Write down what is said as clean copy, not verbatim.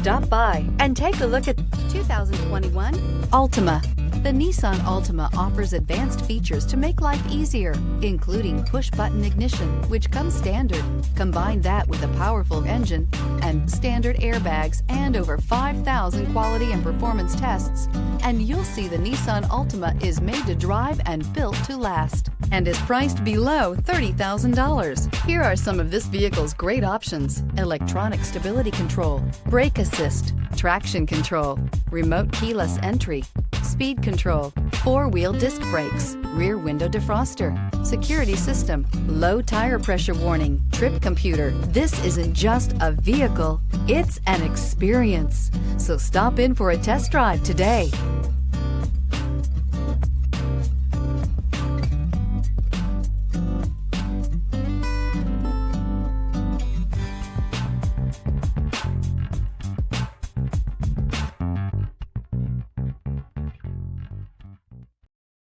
Stop by and take a look at 2021 Altima. The Nissan Altima offers advanced features to make life easier, including push-button ignition, which comes standard. Combine that with a powerful engine and standard airbags and over 5,000 quality and performance tests, and you'll see the Nissan Altima is made to drive and built to last, and is priced below $30,000. Here are some of this vehicle's great options: electronic stability control, brake assist, traction control, remote keyless entry, speed control, four-wheel disc brakes, rear window defroster, security system, low tire pressure warning, trip computer. This isn't just a vehicle, it's an experience. So stop in for a test drive today.